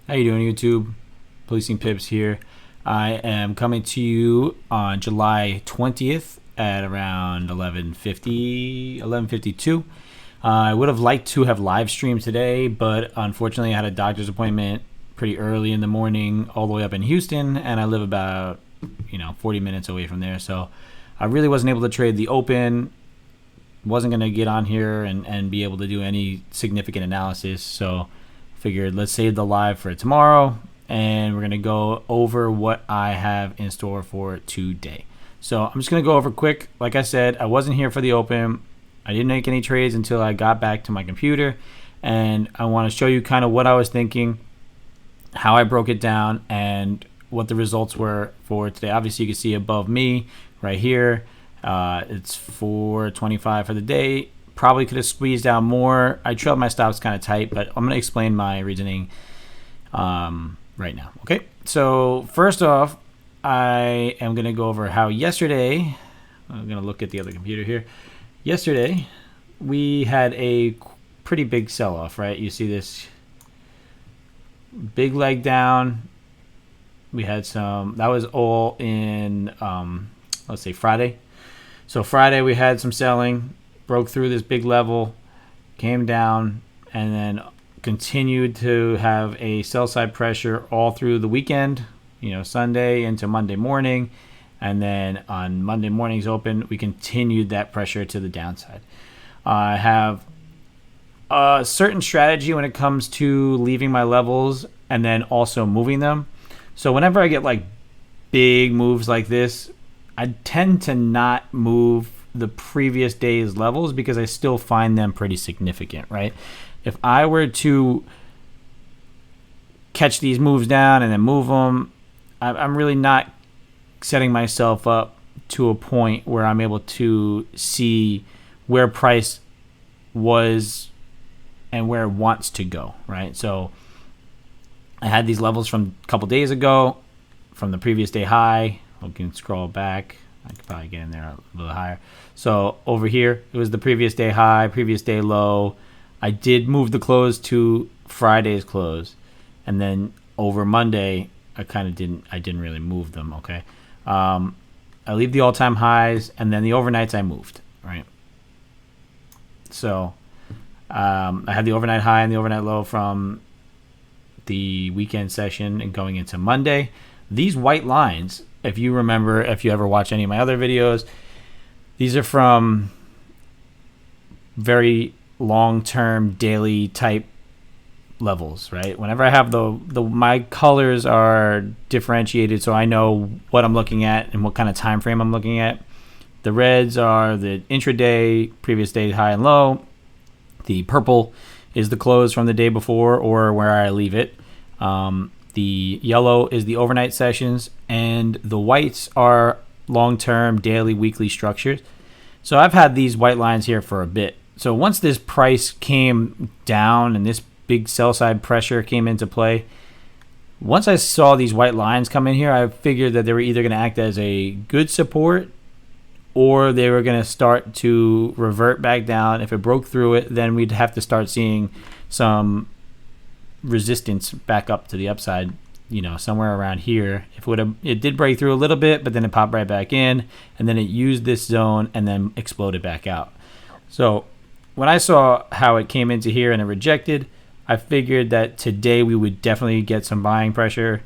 How you doing, YouTube? Policing Pips here. I am coming to you on July 20th at around 11:52. I would have liked to have live streamed today, but unfortunately I had a doctor's appointment pretty early in the morning all the way up in Houston, and I live about 40 minutes away from there. So I really wasn't able to trade the open. Wasn't going to get on here and be able to do any significant analysis. So figured let's save the live for tomorrow, and we're going to go over what I have in store for today. So I'm just going to go over quick. Like I said, I wasn't here for the open. I didn't make any trades until I got back to my computer, and I want to show you kind of what I was thinking, how I broke it down, and what the results were for today. Obviously, you can see above me right here, it's 425 for the day. Probably could have squeezed out more. I trailed my stops kind of tight, but I'm going to explain my reasoning right now. Okay, so first off, I am going to go over how yesterday, I'm going to look at the other computer here. Yesterday, we had a pretty big sell-off, right? You see this big leg down. We had some, that was all in, let's say Friday. So Friday we had some selling, broke through this big level, came down, and then continued to have a sell side pressure all through the weekend, Sunday into Monday morning. And then on Monday morning's open, we continued that pressure to the downside. I have a certain strategy when it comes to leaving my levels and then also moving them. So whenever I get like big moves like this, I tend to not move the previous day's levels because I still find them pretty significant, right? If I were to catch these moves down and then move them, I'm really not setting myself up to a point where I'm able to see where price was and where it wants to go, right? So I had these levels from a couple days ago, from the previous day high. We can scroll back. I could probably get in there a little higher. So over here, it was the previous day high, previous day low. I did move the close to Friday's close, and then over Monday, I didn't really move them. Okay, I leave the all-time highs, and then the overnights I moved, right? So I had the overnight high and the overnight low from the weekend session and going into Monday. These white lines, if you remember, if you ever watch any of my other videos, these are from very long-term daily type levels, right? Whenever I have my colors are differentiated, so I know what I'm looking at and what kind of time frame I'm looking at. The reds are the intraday, previous day high and low. The purple is the close from the day before or where I leave it. The yellow is the overnight sessions, and the whites are long-term, daily, weekly structures. So I've had these white lines here for a bit. So once this price came down and this big sell-side pressure came into play, once I saw these white lines come in here, I figured that they were either going to act as a good support or they were going to start to revert back down. If it broke through it, then we'd have to start seeing some resistance back up to the upside, somewhere around here. It did break through a little bit, but then it popped right back in, and then it used this zone and then exploded back out. So when I saw how it came into here and it rejected, I figured that today we would definitely get some buying pressure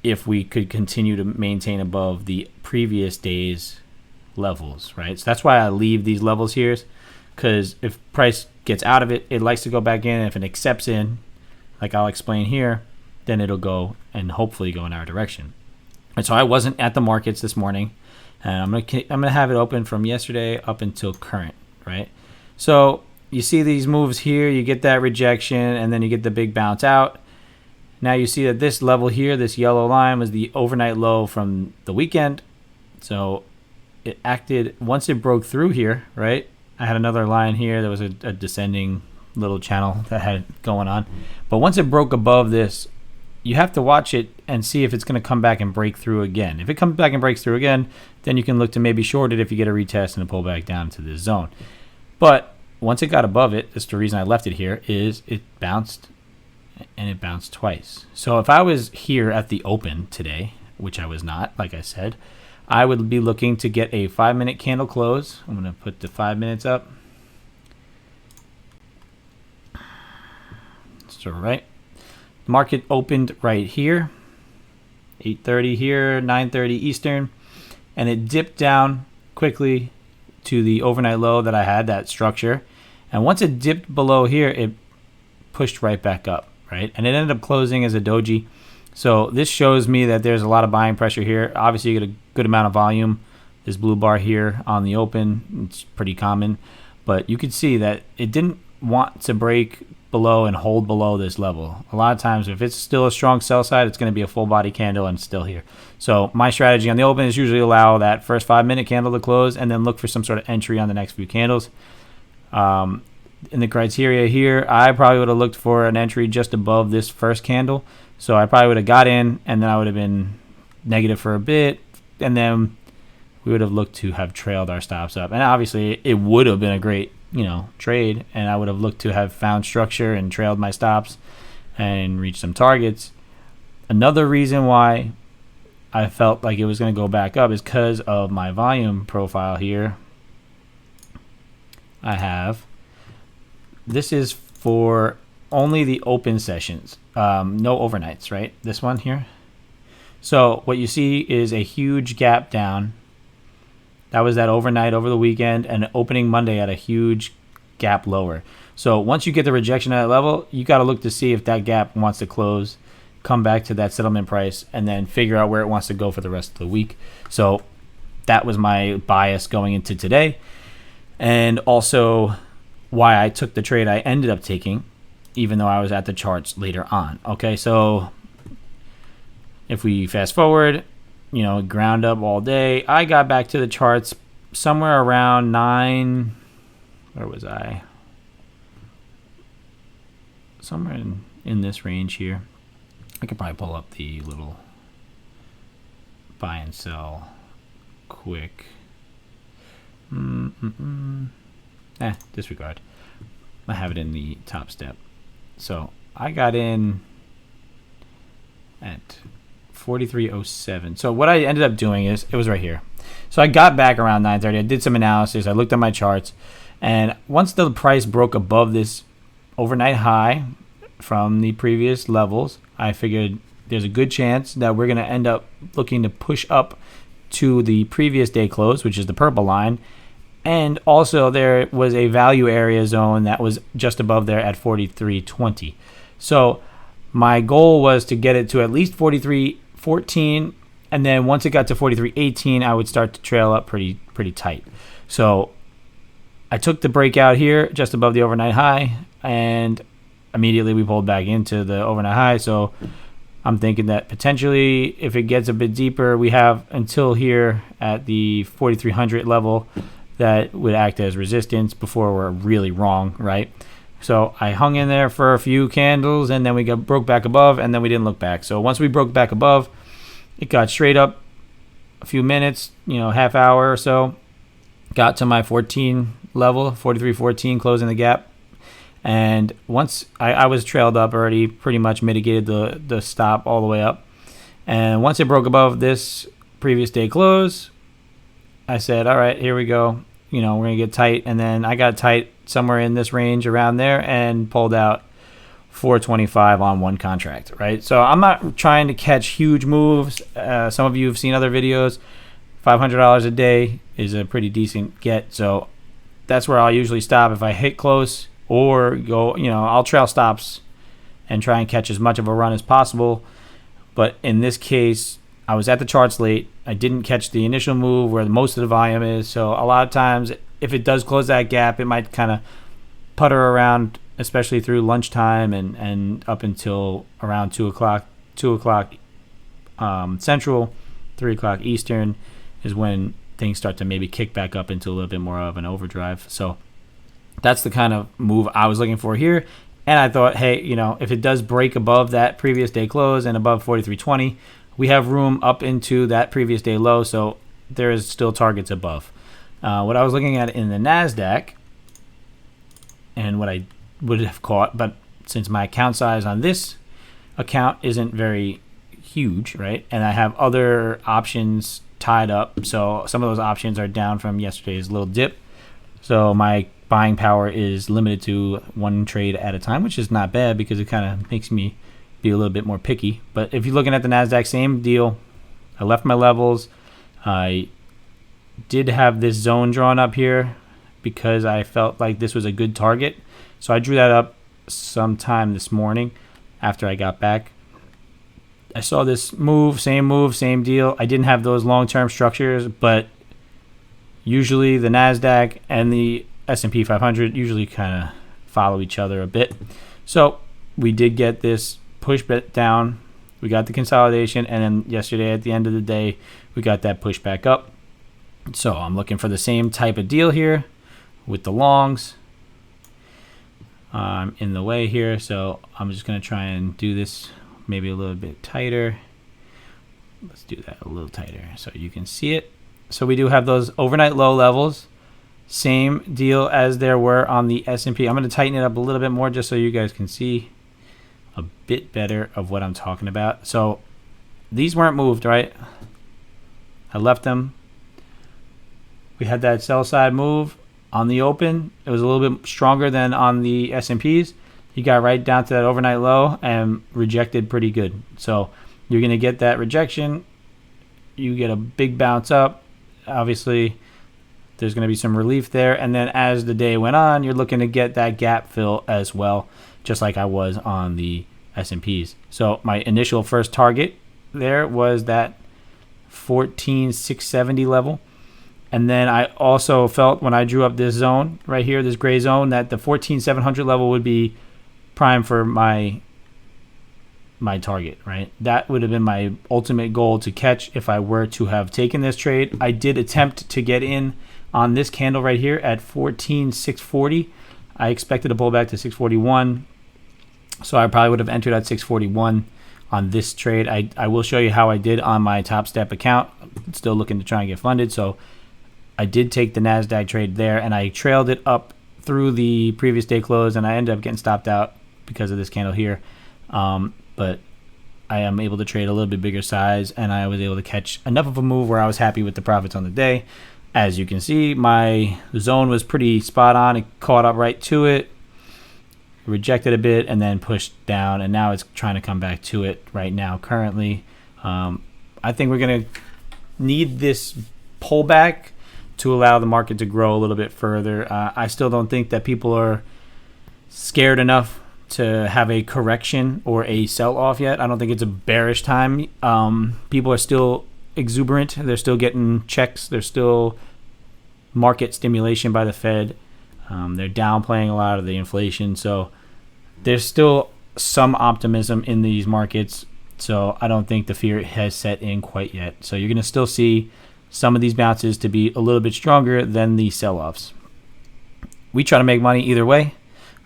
if we could continue to maintain above the previous day's levels, right? So that's why I leave these levels here, because if price gets out of it, it likes to go back in, and if it accepts in, like I'll explain here, then it'll go and hopefully go in our direction. And so I wasn't at the markets this morning, and I'm gonna have it open from yesterday up until current, right? So you see these moves here, you get that rejection, and then you get the big bounce out. Now you see that this level here, this yellow line, was the overnight low from the weekend. So it acted once it broke through here, right? I had another line here. There was a descending little channel that had it going on. But once it broke above this, you have to watch it and see if it's going to come back and break through again. If it comes back and breaks through again, then you can look to maybe short it if you get a retest and a pull back down to this zone. But once it got above it, that's the reason I left it here, is it bounced and it bounced twice. So if I was here at the open today, which I was not, like I said, I would be looking to get a 5-minute candle close. I'm going to put the 5 minutes up. So right, market opened right here, 8:30 here, 9:30 Eastern, and it dipped down quickly to the overnight low that I had, that structure. And once it dipped below here, it pushed right back up, right? And it ended up closing as a doji. So this shows me that there's a lot of buying pressure here. Obviously, you get a good amount of volume. This blue bar here on the open, it's pretty common. But you could see that it didn't want to break below and hold below this level. A lot of times, if it's still a strong sell side, it's going to be a full body candle and still here. So my strategy on the open is usually allow that first 5-minute candle to close and then look for some sort of entry on the next few candles. In the criteria here, I probably would have looked for an entry just above this first candle. So I probably would have got in, and then I would have been negative for a bit, and then we would have looked to have trailed our stops up. And obviously, it would have been a great, trade, and I would have looked to have found structure and trailed my stops and reached some targets. Another reason why I felt like it was going to go back up is because of my volume profile here. This is for only the open sessions, no overnights, right? This one here. So what you see is a huge gap down. That was that overnight over the weekend, and opening Monday at a huge gap lower. So once you get the rejection at that level, you got to look to see if that gap wants to close, come back to that settlement price, and then figure out where it wants to go for the rest of the week. So that was my bias going into today, and also why I took the trade I ended up taking, even though I was at the charts later on. Okay, so if we fast forward, ground up all day, I got back to the charts somewhere around 9. Where was I? Somewhere in this range here. I could probably pull up the little buy and sell quick. Disregard. I have it in the TopStep. So I got in at 43.07. So what I ended up doing is, it was right here. So I got back around 9:30. I did some analysis. I looked at my charts. And once the price broke above this overnight high from the previous levels, I figured there's a good chance that we're going to end up looking to push up to the previous day close, which is the purple line. And also there was a value area zone that was just above there at 43.20. So my goal was to get it to at least 43.14, and then once it got to 43.18, I would start to trail up pretty tight. So I took the breakout here just above the overnight high, and immediately we pulled back into the overnight high. So I'm thinking that potentially if it gets a bit deeper, we have until here at the 4,300 level that would act as resistance before we're really wrong, right? So I hung in there for a few candles, and then we broke back above, and then we didn't look back. So once we broke back above, it got straight up a few minutes, half hour or so, got to my 14 level, 43.14, closing the gap. And once I was trailed up already, pretty much mitigated the stop all the way up. And once it broke above this previous day close, I said, all right, here we go. We're going to get tight. And then I got tight somewhere in this range around there and pulled out 425 on one contract, right? So I'm not trying to catch huge moves. Some of you have seen other videos. $500 a day is a pretty decent get. So that's where I'll usually stop if I hit close, or go, I'll trail stops and try and catch as much of a run as possible. But in this case, I was at the charts late. I didn't catch the initial move where most of the volume is. So a lot of times, if it does close that gap, it might kind of putter around, especially through lunchtime and up until around 2 o'clock Central, 3 o'clock Eastern is when things start to maybe kick back up into a little bit more of an overdrive. So that's the kind of move I was looking for here. And I thought, hey, if it does break above that previous day close and above 43.20, we have room up into that previous day low. So there is still targets above. What I was looking at in the NASDAQ, and what I would have caught, but since my account size on this account isn't very huge, right? And I have other options tied up. So some of those options are down from yesterday's little dip. So my buying power is limited to one trade at a time, which is not bad because it kind of makes me be a little bit more picky. But if you're looking at the NASDAQ, same deal. I left my levels. I did have this zone drawn up here because I felt like this was a good target. So I drew that up sometime this morning after I got back. I saw this move, same deal. I didn't have those long-term structures, but usually the NASDAQ and the S&P 500 usually kind of follow each other a bit. So we did get this push back down. We got the consolidation, and then yesterday at the end of the day, we got that push back up. So I'm looking for the same type of deal here with the longs. In the way here, so I'm just going to try and do this maybe a little bit tighter. Let's do that a little tighter so you can see it. So we do have those overnight low levels. Same deal as there were on the S&P. I'm going to tighten it up a little bit more just so you guys can see a bit better of what I'm talking about. So these weren't moved, right? I left them. We had that sell side move on the open. It was a little bit stronger than on the S&Ps. You got right down to that overnight low and rejected pretty good. So you're going to get that rejection. You get a big bounce up. Obviously, there's going to be some relief there. And then as the day went on, you're looking to get that gap fill as well, just like I was on the S&Ps. So my initial first target there was that 14,670 level. And then I also felt when I drew up this zone right here, this gray zone, that the 14,700 level would be prime for my target, right? That would have been my ultimate goal to catch if I were to have taken this trade. I did attempt to get in on this candle right here at 14,640. I expected to pull back to 641. So I probably would have entered at 641 on this trade. I will show you how I did on my TopStep account. I'm still looking to try and get funded. So I did take the NASDAQ trade there, and I trailed it up through the previous day close, and I ended up getting stopped out because of this candle here. But I am able to trade a little bit bigger size, and I was able to catch enough of a move where I was happy with the profits on the day. As you can see, my zone was pretty spot on. It caught up right to it, rejected a bit, and then pushed down, and now it's trying to come back to it right now currently. I think we're going to need this pullback to allow the market to grow a little bit further. I still don't think that people are scared enough to have a correction or a sell-off yet. I don't think it's a bearish time. People are still exuberant. They're still getting checks. There's still market stimulation by the Fed. They're downplaying a lot of the inflation. So there's still some optimism in these markets. So I don't think the fear has set in quite yet. So you're going to still see some of these bounces to be a little bit stronger than the sell-offs. We try to make money either way.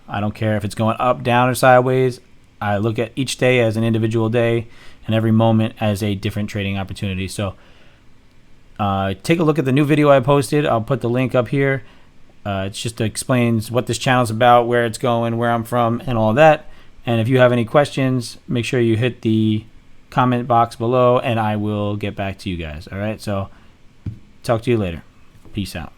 I don't care if it's going up, down, or sideways. I look at each day as an individual day and every moment as a different trading opportunity. So take a look at the new video I posted. I'll put the link up here. It just explains what this channel is about, where it's going, where I'm from, and all that. And if you have any questions, make sure you hit the comment box below, and I will get back to you guys. All right, so talk to you later. Peace out.